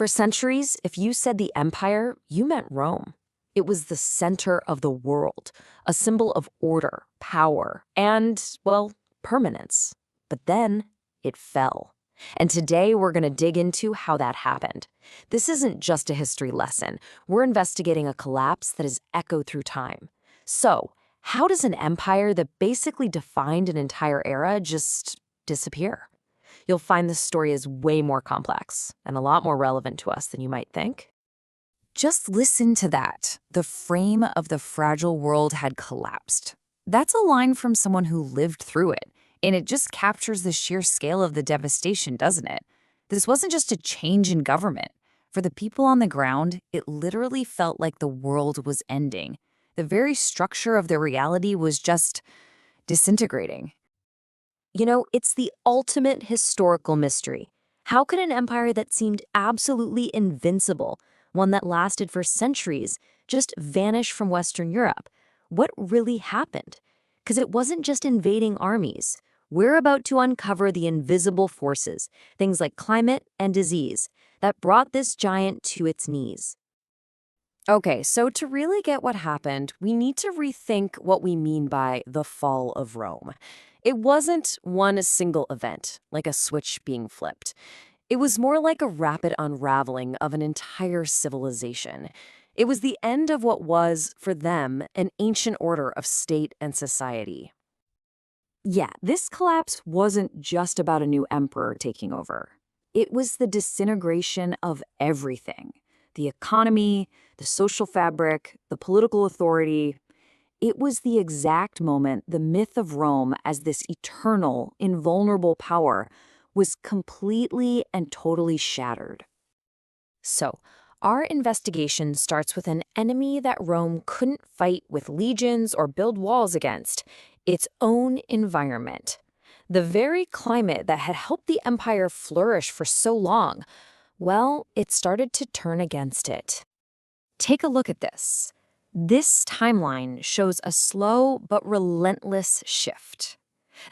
For centuries, if you said the empire, you meant Rome. It was the center of the world, a symbol of order, power, and, well, permanence. But then it fell. And today we're going to dig into how that happened. This isn't just a history lesson. We're investigating a collapse that has echoed through time. So, how does an empire that basically defined an entire era just disappear? You'll find this story is way more complex and a lot more relevant to us than you might think. Just listen to that. The frame of the fragile world had collapsed. That's a line from someone who lived through it, and it just captures the sheer scale of the devastation, doesn't it? This wasn't just a change in government. For the people on the ground, it literally felt like the world was ending. The very structure of their reality was just disintegrating. It's the ultimate historical mystery. How could an empire that seemed absolutely invincible, one that lasted for centuries, just vanish from Western Europe? What really happened? Because it wasn't just invading armies. We're about to uncover the invisible forces, things like climate and disease, that brought this giant to its knees. Okay, so to really get what happened, we need to rethink what we mean by the fall of Rome. It wasn't one single event, like a switch being flipped. It was more like a rapid unraveling of an entire civilization. It was the end of what was, for them, an ancient order of state and society. Yeah, this collapse wasn't just about a new emperor taking over. It was the disintegration of everything. The economy, the social fabric, the political authority. It was the exact moment the myth of Rome as this eternal, invulnerable power was completely and totally shattered. So, our investigation starts with an enemy that Rome couldn't fight with legions or build walls against, its own environment. The very climate that had helped the empire flourish for so long, well, it started to turn against it. Take a look at this. This timeline shows a slow but relentless shift.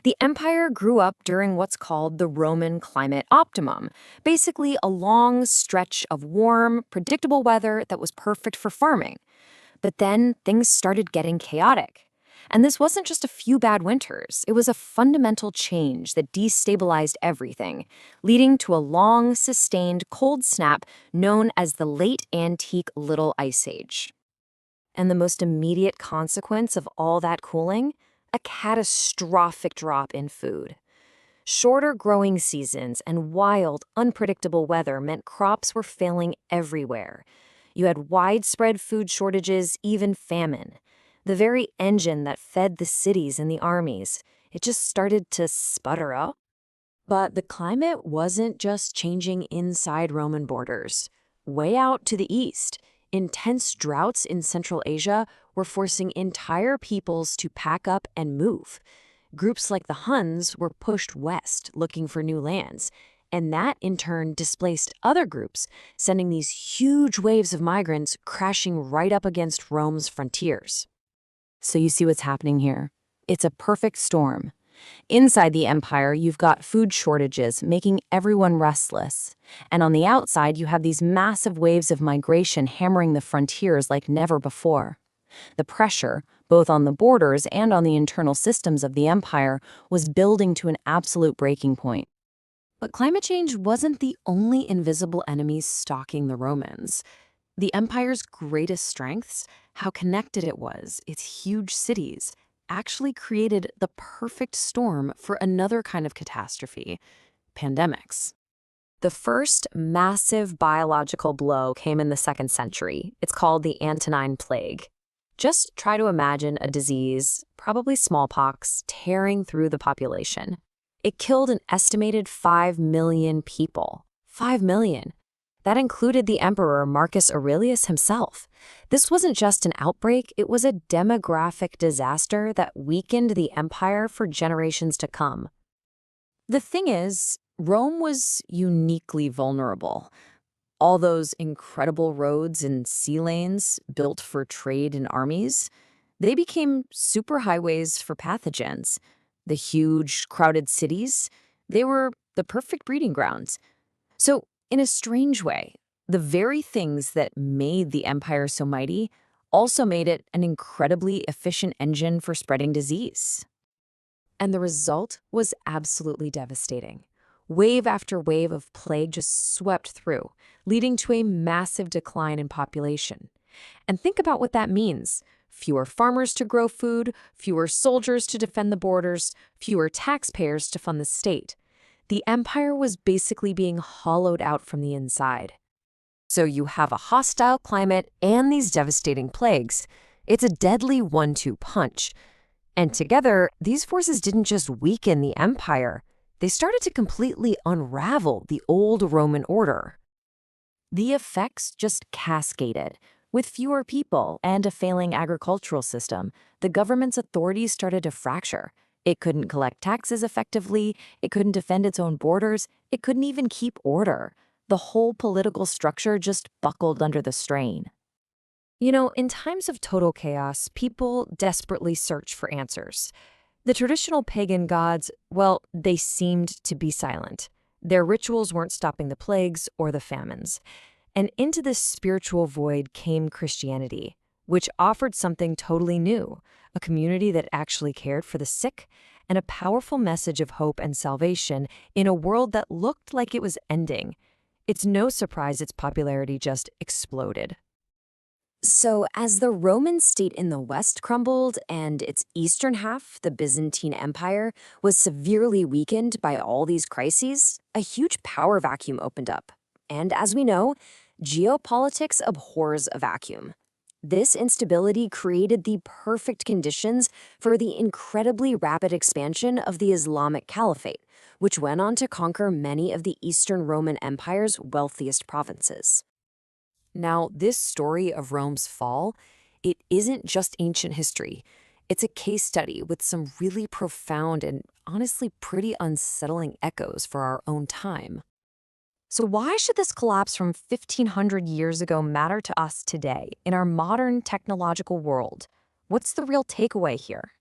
The empire grew up during what's called the Roman climate optimum, basically a long stretch of warm, predictable weather that was perfect for farming. But then things started getting chaotic. And this wasn't just a few bad winters, it was a fundamental change that destabilized everything, leading to a long, sustained cold snap known as the Late Antique Little Ice Age. And the most immediate consequence of all that cooling? A catastrophic drop in food. Shorter growing seasons and wild, unpredictable weather meant crops were failing everywhere. You had widespread food shortages, even famine. The very engine that fed the cities and the armies, it just started to sputter up. But the climate wasn't just changing inside Roman borders. Way out to the east, intense droughts in Central Asia were forcing entire peoples to pack up and move. Groups like the Huns were pushed west looking for new lands, and that in turn displaced other groups, sending these huge waves of migrants crashing right up against Rome's frontiers. So you see what's happening here? It's a perfect storm. Inside the empire, you've got food shortages making everyone restless. And on the outside, you have these massive waves of migration hammering the frontiers like never before. The pressure, both on the borders and on the internal systems of the empire, was building to an absolute breaking point. But climate change wasn't the only invisible enemy stalking the Romans. The empire's greatest strengths, how connected it was, its huge cities, actually created the perfect storm for another kind of catastrophe: pandemics. The first massive biological blow came in the 2nd century. It's called the Antonine Plague. Just try to imagine a disease, probably smallpox, tearing through the population. It killed an estimated 5 million people. 5 million. That included the emperor Marcus Aurelius himself. This wasn't just an outbreak, it was a demographic disaster that weakened the empire for generations to come. The thing is, Rome was uniquely vulnerable. All those incredible roads and sea lanes built for trade and armies, they became superhighways for pathogens. The huge, crowded cities, they were the perfect breeding grounds. So, in a strange way, The very things that made the empire so mighty also made it an incredibly efficient engine for spreading disease. And the result was absolutely devastating. Wave after wave of plague just swept through, leading to a massive decline in population. And think about what that means. Fewer farmers to grow food, fewer soldiers to defend the borders, fewer taxpayers to fund the state. The empire was basically being hollowed out from the inside. So you have a hostile climate and these devastating plagues. It's a deadly one-two punch. And together, these forces didn't just weaken the empire, they started to completely unravel the old Roman order. The effects just cascaded. With fewer people and a failing agricultural system, the government's authorities started to fracture. It couldn't collect taxes effectively, it couldn't defend its own borders, it couldn't even keep order. The whole political structure just buckled under the strain. In times of total chaos, people desperately search for answers. The traditional pagan gods, well, they seemed to be silent. Their rituals weren't stopping the plagues or the famines. And into this spiritual void came Christianity, which offered something totally new, a community that actually cared for the sick, and a powerful message of hope and salvation in a world that looked like it was ending. It's no surprise its popularity just exploded. So, as the Roman state in the West crumbled and its eastern half, the Byzantine Empire, was severely weakened by all these crises, a huge power vacuum opened up. And as we know, geopolitics abhors a vacuum. This instability created the perfect conditions for the incredibly rapid expansion of the Islamic Caliphate, which went on to conquer many of the Eastern Roman Empire's wealthiest provinces. Now, this story of Rome's fall, it isn't just ancient history. It's a case study with some really profound and honestly pretty unsettling echoes for our own time. So why should this collapse from 1,500 years ago matter to us today in our modern technological world? What's the real takeaway here?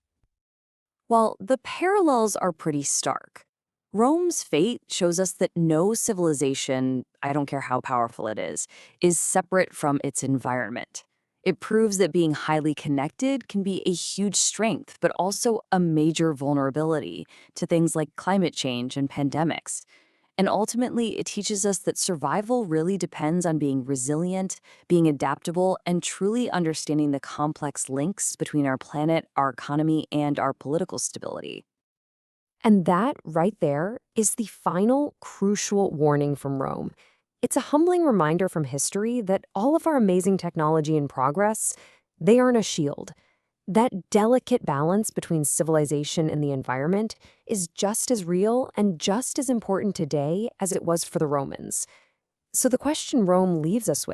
Well, the parallels are pretty stark. Rome's fate shows us that no civilization, I don't care how powerful it is separate from its environment. It proves that being highly connected can be a huge strength, but also a major vulnerability to things like climate change and pandemics. And ultimately, it teaches us that survival really depends on being resilient, being adaptable, and truly understanding the complex links between our planet, our economy, and our political stability. And that, right there, is the final crucial warning from Rome. It's a humbling reminder from history that all of our amazing technology and progress, they aren't a shield. That delicate balance between civilization and the environment is just as real and just as important today as it was for the Romans. So the question Rome leaves us with